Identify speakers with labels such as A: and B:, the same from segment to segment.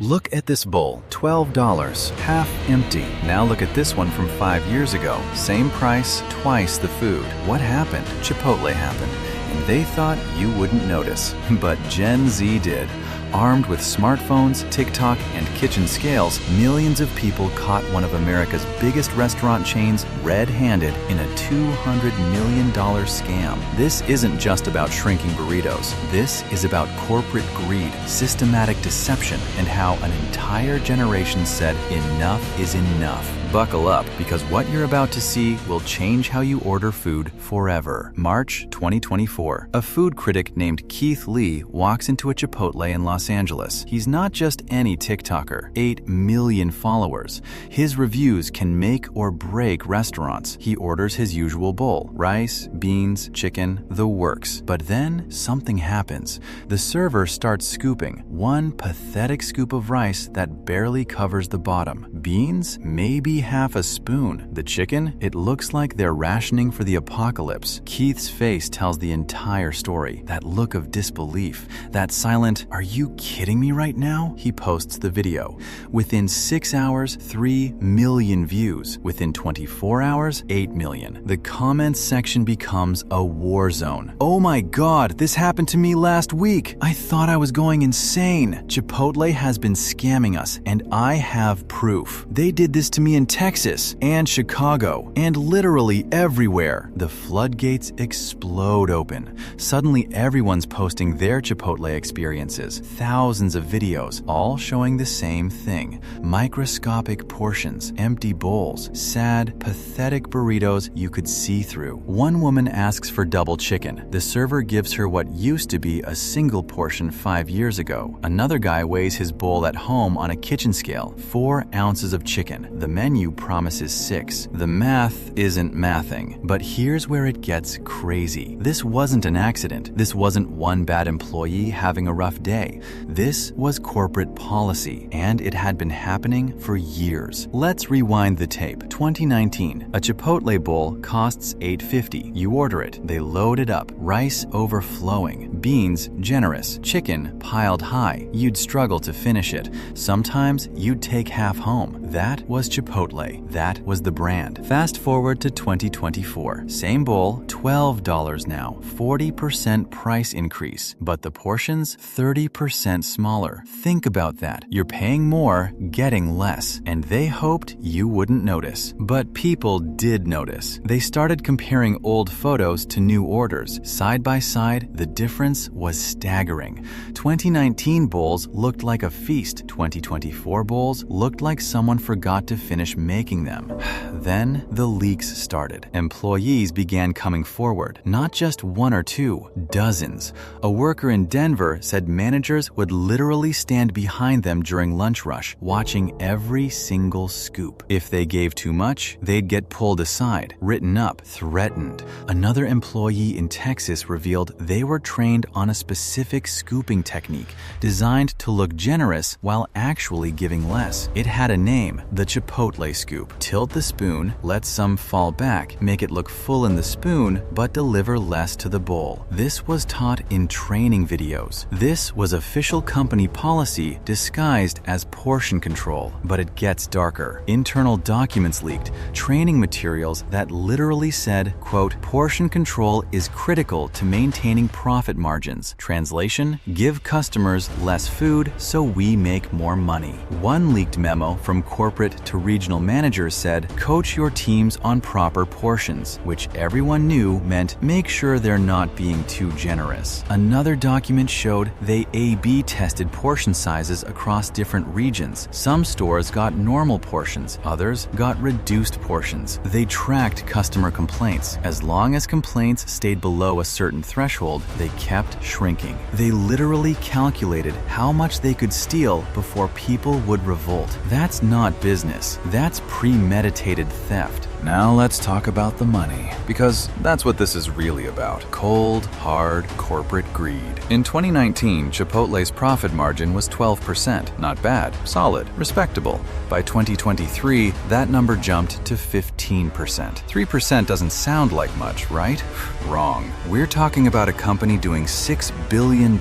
A: Look at this bowl, $12, half empty. Now look at this one from 5 years ago. Same price, twice the food. What happened? Chipotle happened. And they thought you wouldn't notice, but Gen Z did. Armed with smartphones, TikTok, and kitchen scales, millions of people caught one of America's biggest restaurant chains red-handed in a $200 million scam. This isn't just about shrinking burritos. This is about corporate greed, systematic deception, and how an entire generation said enough is enough. Buckle up, because what you're about to see will change how you order food forever. March 2024. A food critic named Keith Lee walks into a Chipotle in Los Angeles. He's not just any TikToker. 8 million followers. His reviews can make or break restaurants. He orders his usual bowl. Rice, beans, chicken, the works. But then something happens. The server starts scooping. One pathetic scoop of rice that barely covers the bottom. Beans? Maybe half a spoon. The chicken? It looks like they're rationing for the apocalypse. Keith's face tells the entire story. That look of disbelief. That silent, "Are you kidding me right now?" He posts the video. Within 6 hours, 3 million views. Within 24 hours, 8 million. The comments section becomes a war zone. "Oh my God, this happened to me last week. I thought I was going insane. Chipotle has been scamming us, and I have proof. They did this to me in Texas and Chicago and literally everywhere." The floodgates explode open. Suddenly, everyone's posting their Chipotle experiences. Thousands of videos, all showing the same thing. Microscopic portions, empty bowls, sad, pathetic burritos you could see through. One woman asks for double chicken. The server gives her what used to be a single portion 5 years ago. Another guy weighs his bowl at home on a kitchen scale. 4 ounces of chicken. The menu promises 6. The math isn't mathing. But here's where it gets crazy. This wasn't an accident. This wasn't one bad employee having a rough day. This was corporate policy, and it had been happening for years. Let's rewind the tape. 2019. A Chipotle bowl costs $8.50. You order it. They load it up. Rice overflowing. Beans generous. Chicken piled high. You'd struggle to finish it. Sometimes you'd take half home. That was Chipotle. That was the brand. Fast forward to 2024. Same bowl, $12 now. 40% price increase. But the portions, 30% smaller. Think about that. You're paying more, getting less. And they hoped you wouldn't notice. But people did notice. They started comparing old photos to new orders. Side by side, the difference was staggering. 2019 bowls looked like a feast. 2024 bowls looked like someone forgot to finish making them. Then the leaks started. Employees began coming forward. Not just one or two, dozens. A worker in Denver said managers would literally stand behind them during lunch rush, watching every single scoop. If they gave too much, they'd get pulled aside, written up, threatened. Another employee in Texas revealed they were trained on a specific scooping technique designed to look generous while actually giving less. It had a name, the Chipotle scoop. Tilt the spoon, let some fall back, make it look full in the spoon, but deliver less to the bowl. This was taught in training videos. This was official company policy disguised as portion control. But it gets darker. Internal documents leaked, training materials that literally said, quote, "Portion control is critical to maintaining profit margins." Translation, give customers less food so we make more money. One leaked memo from corporate to regional managers said, "Coach your teams on proper portions," which everyone knew meant make sure they're not being too generous. Another document showed they A/B tested portion sizes across different regions. Some stores got normal portions, others got reduced portions. They tracked customer complaints. As long as complaints stayed below a certain threshold, they kept shrinking. They literally calculated how much they could steal before people would revolt. That's not business. That's premeditated theft. Now let's talk about the money, because that's what this is really about. Cold, hard, corporate greed. In 2019, Chipotle's profit margin was 12%. Not bad, solid, respectable. By 2023, that number jumped to 15%. 3% doesn't sound like much, right? Wrong. We're talking about a company doing $6 billion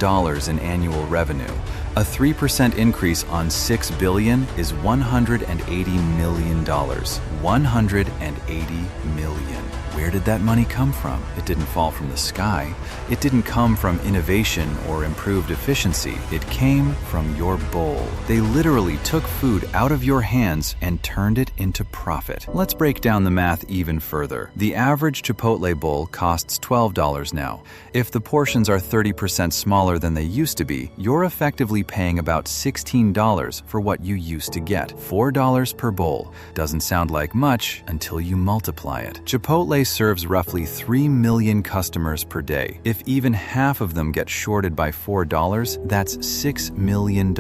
A: in annual revenue. A 3% increase on $6 billion is $180 million. $180 million. Where did that money come from? It didn't fall from the sky. It didn't come from innovation or improved efficiency. It came from your bowl. They literally took food out of your hands and turned it into profit. Let's break down the math even further. The average Chipotle bowl costs $12 now. If the portions are 30% smaller than they used to be, you're effectively paying about $16 for what you used to get. $4 per bowl. Doesn't sound like much until you multiply it. Chipotle serves roughly 3 million customers per day. If even half of them get shorted by $4, that's $6 million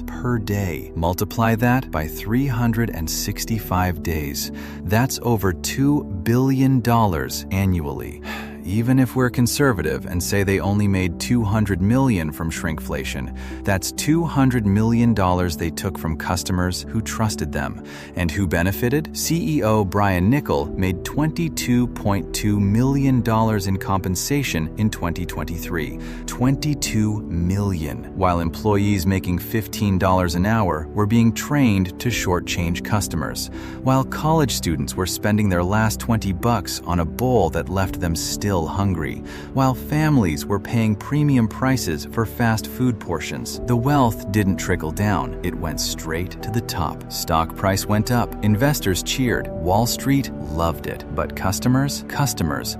A: per day. Multiply that by 365 days. That's over $2 billion annually. Even if we're conservative and say they only made $200 million from shrinkflation, that's $200 million they took from customers who trusted them. And who benefited? CEO Brian Niccol made $22.2 million in compensation in 2023. $22 million, while employees making $15 an hour were being trained to shortchange customers, while college students were spending their last $20 on a bowl that left them still hungry, while families were paying premium prices for fast food portions. The wealth didn't trickle down, it went straight to the top. Stock price went up, investors cheered, Wall Street loved it, but customers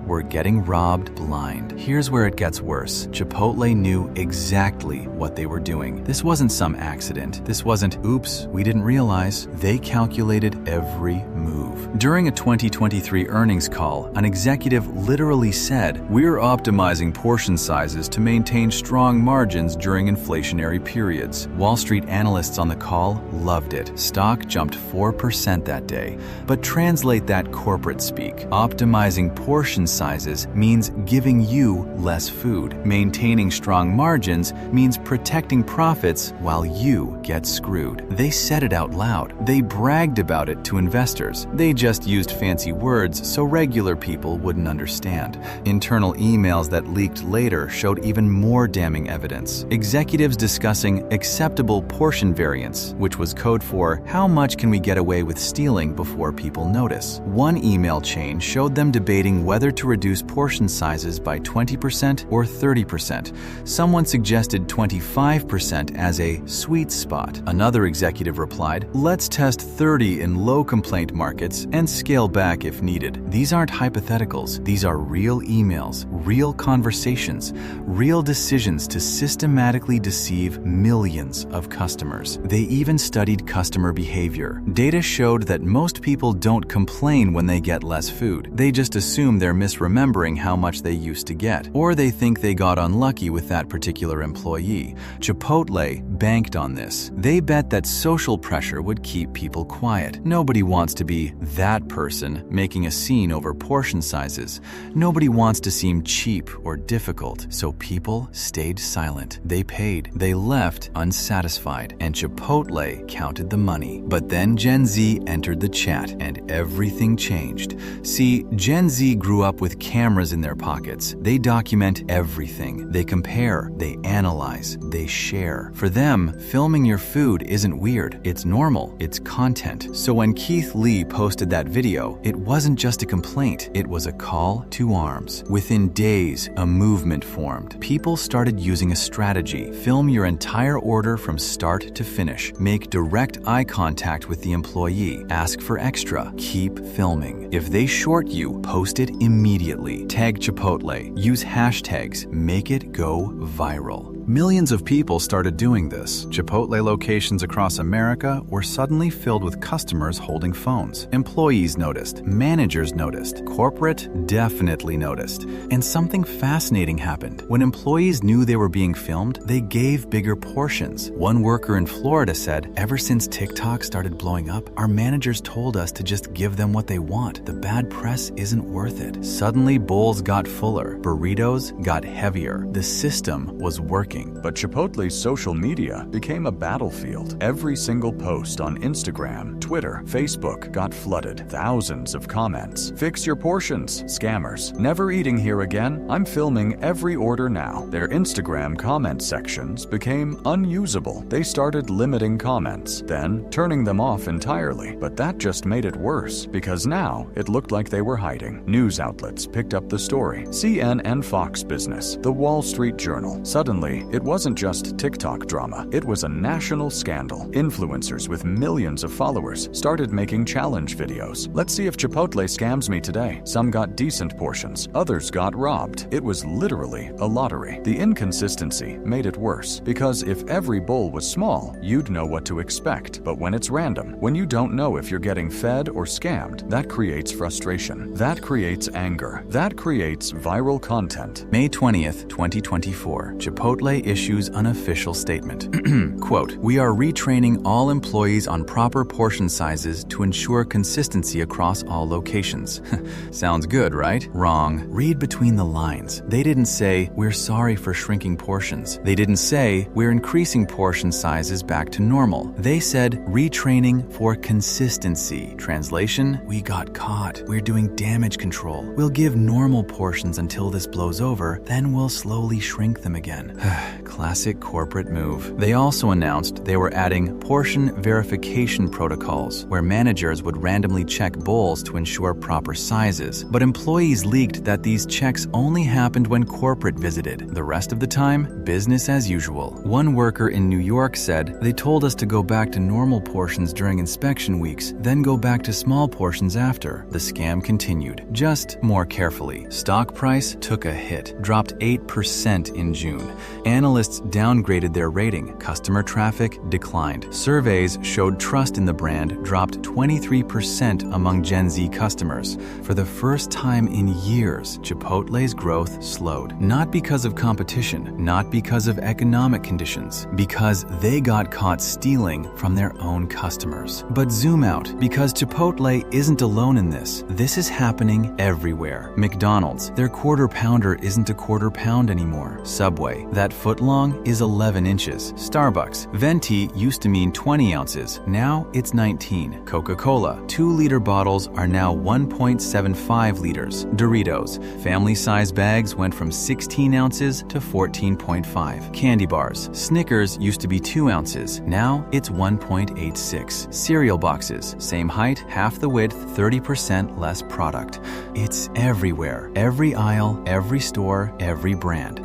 A: were getting robbed blind. Here's where it gets worse. Chipotle knew exactly what they were doing. This wasn't some accident. This wasn't, oops, we didn't realize. They calculated every move. During a 2023 earnings call, an executive literally said, "We're optimizing portion sizes to maintain strong margins during inflationary periods." Wall Street analysts on the call loved it. Stock jumped 4% that day. But translate that corporate speak. Optimizing portion sizes means giving you less food. Maintaining strong margins means protecting profits while you get screwed. They said it out loud. They bragged about it to investors. They just used fancy words so regular people wouldn't understand. Internal emails that leaked later showed even more damning evidence. Executives discussing acceptable portion variance, which was code for how much can we get away with stealing before people notice. One email chain showed them debating whether to reduce portion sizes by 20% or 30%. Someone suggested 25% as a sweet spot. Another executive replied, "Let's test 30 in low complaint markets and scale back if needed." These aren't hypotheticals. These are real emails, real conversations, real decisions to systematically deceive millions of customers. They even studied customer behavior. Data showed that most people don't complain when they get less food. They just assume they're misremembering how much they used to get, or they think they got unlucky with that particular employee. Chipotle banked on this. They bet that social pressure would keep people quiet. Nobody wants to be that person making a scene over portion sizes. Nobody wants to seem cheap or difficult, so people stayed silent. They paid. They left unsatisfied, and Chipotle counted the money. But then Gen Z entered the chat, and everything changed. See, Gen Z grew up with cameras in their pockets. They document everything. They compare, they analyze, they share. For them, filming your food isn't weird. It's normal. It's content. So when Keith Lee posted that video, it wasn't just a complaint. It was a call to arms. Within days, a movement formed. People started using a strategy. Film your entire order from start to finish. Make direct eye contact with the employee. Ask for extra. Keep filming. If they short you, post it immediately. Tag Chipotle. Use hashtags. Make it go viral. Millions of people started doing this. Chipotle locations across America were suddenly filled with customers holding phones. Employees noticed. Managers noticed. Corporate definitely noticed. And something fascinating happened. When employees knew they were being filmed, they gave bigger portions. One worker in Florida said, "Ever since TikTok started blowing up, our managers told us to just give them what they want. The bad press isn't worth it." Suddenly, bowls got fuller. Burritos got heavier. The system was working.
B: shrinking. But Chipotle's social media became a battlefield. Every single post on Instagram, Twitter, Facebook got flooded. Thousands of comments. Fix your portions, scammers. Never eating here again. I'm filming every order now. Their Instagram comment sections became unusable. They started limiting comments, then turning them off entirely. But that just made it worse, because now it looked like they were hiding. News outlets picked up the story. CNN, Fox Business, The Wall Street Journal. Suddenly, it wasn't just TikTok drama. It was a national scandal. Influencers with millions of followers started making challenge videos. Let's see if Chipotle scams me today. Some got decent portions. Others got robbed. It was literally a lottery. The inconsistency made it worse, because if every bowl was small, you'd know what to expect. But when it's random, when you don't know if you're getting fed or scammed, that creates frustration. That creates anger. That creates viral content.
A: May 20th, 2024, Chipotle issues unofficial statement. Quote, "We are retraining all employees on proper portion sizes to ensure consistency across all locations." Sounds good, right? Wrong. Read between the lines. They didn't say, "We're sorry for shrinking portions." They didn't say, "We're increasing portion sizes back to normal." They said, "Retraining for consistency." Translation, "We got caught. We're doing damage control. We'll give normal portions until this blows over, then we'll slowly shrink them again." Classic corporate move. They also announced they were adding portion verification protocols, where managers would randomly check bowls to ensure proper sizes. But employees leaked that these checks only happened when corporate visited. The rest of the time, business as usual. One worker in New York said, "They told us to go back to normal portions during inspection weeks, then go back to small portions after." The scam continued, just more carefully. Stock price took a hit, dropped 8% in June. Analysts downgraded their rating. Customer traffic declined. Surveys showed trust in the brand dropped 23% among Gen Z customers. For the first time in years, Chipotle's growth slowed. Not because of competition, not because of economic conditions, because they got caught stealing from their own customers. But zoom out, because Chipotle isn't alone in this. This is happening everywhere. McDonald's, their quarter pounder isn't a quarter pound anymore. Subway, that foot long is 11 inches. Starbucks, venti used to mean 20 ounces. Now it's 19. Coca-Cola, 2-liter bottles are now 1.75 liters. Doritos, family-size bags went from 16 ounces to 14.5. Candy bars, Snickers used to be 2 ounces. Now it's 1.86. Cereal boxes, same height, half the width, 30% less product. It's everywhere. Every aisle, every store, every brand.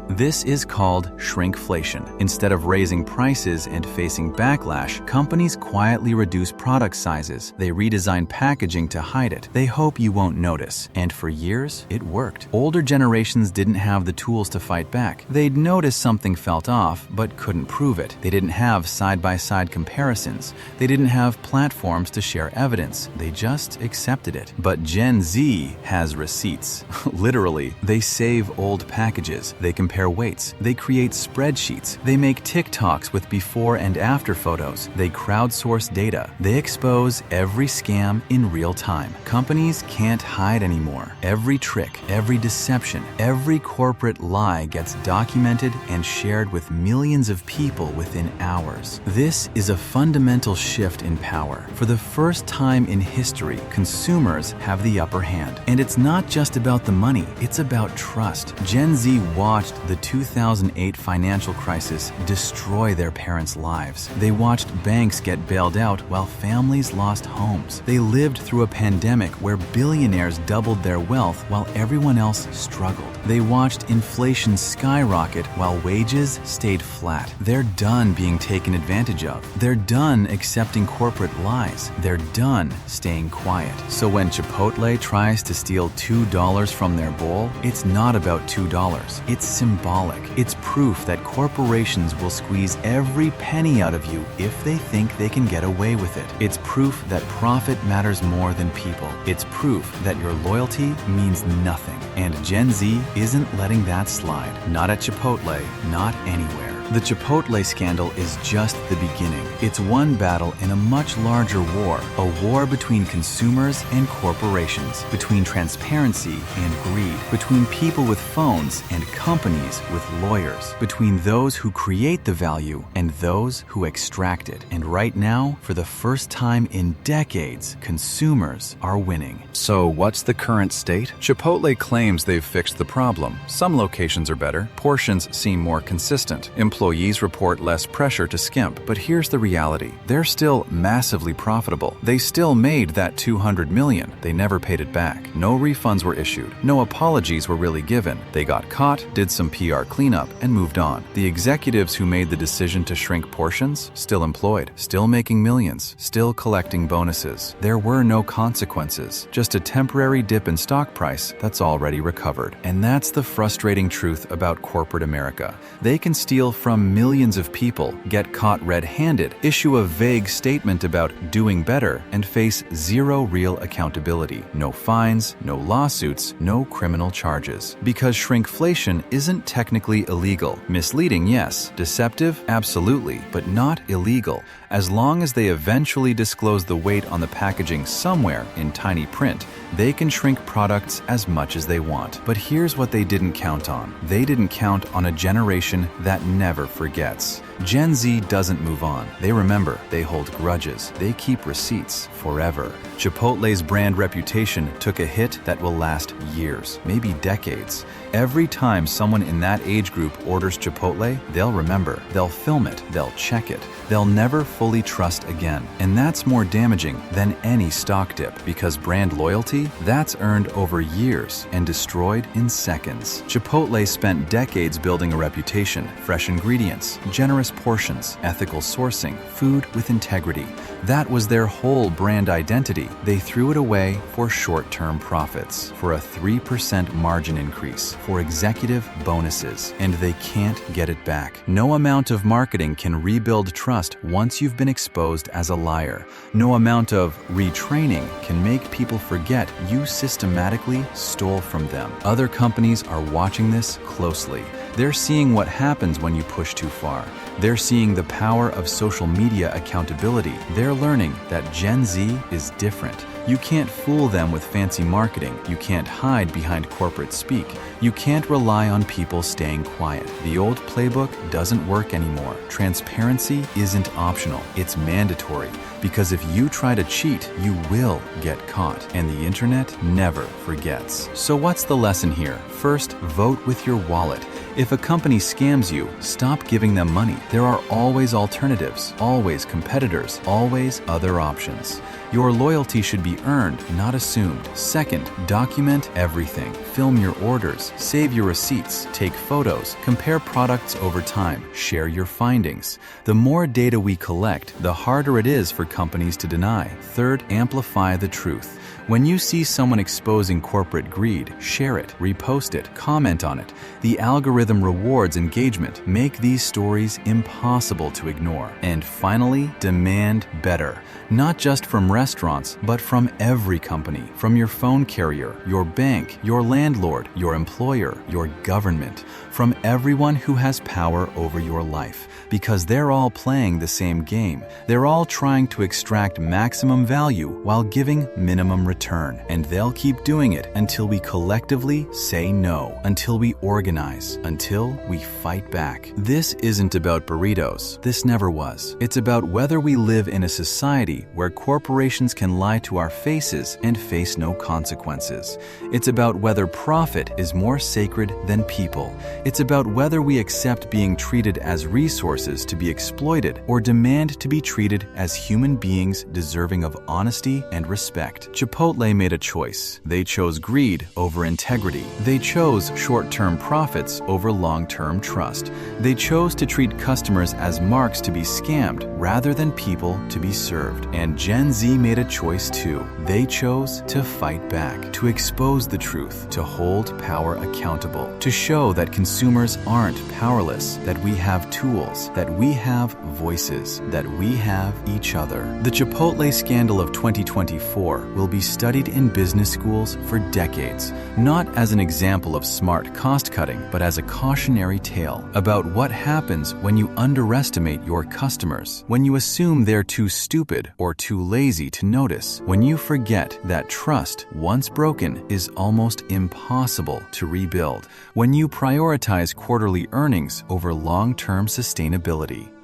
A: This is called shrinkflation. Instead of raising prices and facing backlash, companies quietly reduce product sizes. They redesign packaging to hide it. They hope you won't notice. And for years, it worked. Older generations didn't have the tools to fight back. They'd notice something felt off, but couldn't prove it. They didn't have side-by-side comparisons. They didn't have platforms to share evidence. They just accepted it. But Gen Z has receipts. Literally, they save old packages. They compare weights. They create spreadsheets. They make TikToks with before and after photos. They crowdsource data. They expose every scam in real time. Companies can't hide anymore. Every trick, every deception, every corporate lie gets documented and shared with millions of people within hours. This is a fundamental shift in power. For the first time in history, consumers have the upper hand. And it's not just about the money, it's about trust. Gen Z watched the 2008 financial crisis destroy their parents' lives. They watched banks get bailed out while families lost homes. They lived through a pandemic where billionaires doubled their wealth while everyone else struggled. They watched inflation skyrocket while wages stayed flat. They're done being taken advantage of. They're done accepting corporate lies. They're done staying quiet. So when Chipotle tries to steal $2 from their bowl, it's not about $2. It's symbolic. It's proof that corporations will squeeze every penny out of you if they think they can get away with it. It's proof that profit matters more than people. It's proof that your loyalty means nothing. And Gen Z isn't letting that slide. Not at Chipotle, not anywhere. The Chipotle scandal is just the beginning. It's one battle in a much larger war, a war between consumers and corporations, between transparency and greed, between people with phones and companies with lawyers, between those who create the value and those who extract it. And right now, for the first time in decades, consumers are winning. So what's the current state? Chipotle claims they've fixed the problem. Some locations are better. Portions seem more consistent. Employees report less pressure to skimp. But here's the reality. They're still massively profitable. They still made that $200 million. They never paid it back. No refunds were issued. No apologies were really given. They got caught, did some PR cleanup, and moved on. The executives who made the decision to shrink portions, still employed, still making millions, still collecting bonuses. There were no consequences, just a temporary dip in stock price that's already recovered. And that's the frustrating truth about corporate America. They can steal from millions of people, get caught red-handed, issue a vague statement about doing better, and face zero real accountability. No fines, no lawsuits, no criminal charges. Because shrinkflation isn't technically illegal. Misleading, yes. Deceptive, absolutely, but not illegal. As long as they eventually disclose the weight on the packaging somewhere in tiny print, they can shrink products as much as they want. But here's what they didn't count on. They didn't count on a generation that never forgets. Gen Z doesn't move on. They remember, they hold grudges, they keep receipts forever. Chipotle's brand reputation took a hit that will last years, maybe decades. Every time someone in that age group orders Chipotle, they'll remember, they'll film it, they'll check it. They'll never fully trust again. And that's more damaging than any stock dip, because brand loyalty, that's earned over years and destroyed in seconds. Chipotle spent decades building a reputation, fresh ingredients, generous portions, ethical sourcing, food with integrity. That was their whole brand identity. They threw it away for short-term profits, for a 3% margin increase, for executive bonuses, and they can't get it back. No amount of marketing can rebuild trust once you've been exposed as a liar. No amount of retraining can make people forget you systematically stole from them. Other companies are watching this closely. They're seeing what happens when you push too far. They're seeing the power of social media accountability. They're learning that Gen Z is different. You can't fool them with fancy marketing. You can't hide behind corporate speak. You can't rely on people staying quiet. The old playbook doesn't work anymore. Transparency isn't optional. It's mandatory. Because if you try to cheat, you will get caught. And the internet never forgets. So what's the lesson here? First, vote with your wallet. If a company scams you, stop giving them money. There are always alternatives, always competitors, always other options. Your loyalty should be earned, not assumed. Second, document everything. Film your orders, save your receipts, take photos, compare products over time, share your findings. The more data we collect, the harder it is for companies to deny. Third, amplify the truth. When you see someone exposing corporate greed, share it, repost it, comment on it. The algorithm rewards engagement. Make these stories impossible to ignore. And finally, demand better. Not just from restaurants, but from every company. From your phone carrier, your bank, your landlord, your employer, your government. From everyone who has power over your life. Because they're all playing the same game. They're all trying to extract maximum value while giving minimum return. And they'll keep doing it until we collectively say no, until we organize, until we fight back. This isn't about burritos. This never was. It's about whether we live in a society where corporations can lie to our faces and face no consequences. It's about whether profit is more sacred than people. It's about whether we accept being treated as resources to be exploited or demand to be treated as human beings deserving of honesty and respect. Chipotle made a choice. They chose greed over integrity. They chose short-term profits over long-term trust. They chose to treat customers as marks to be scammed rather than people to be served. And Gen Z made a choice too. They chose to fight back, to expose the truth, to hold power accountable, to show that consumers aren't powerless, that we have tools, that we have voices, that we have each other. The Chipotle scandal of 2024 will be studied in business schools for decades, not as an example of smart cost-cutting, but as a cautionary tale about what happens when you underestimate your customers, when you assume they're too stupid or too lazy to notice, when you forget that trust, once broken, is almost impossible to rebuild, when you prioritize quarterly earnings over long-term sustainability.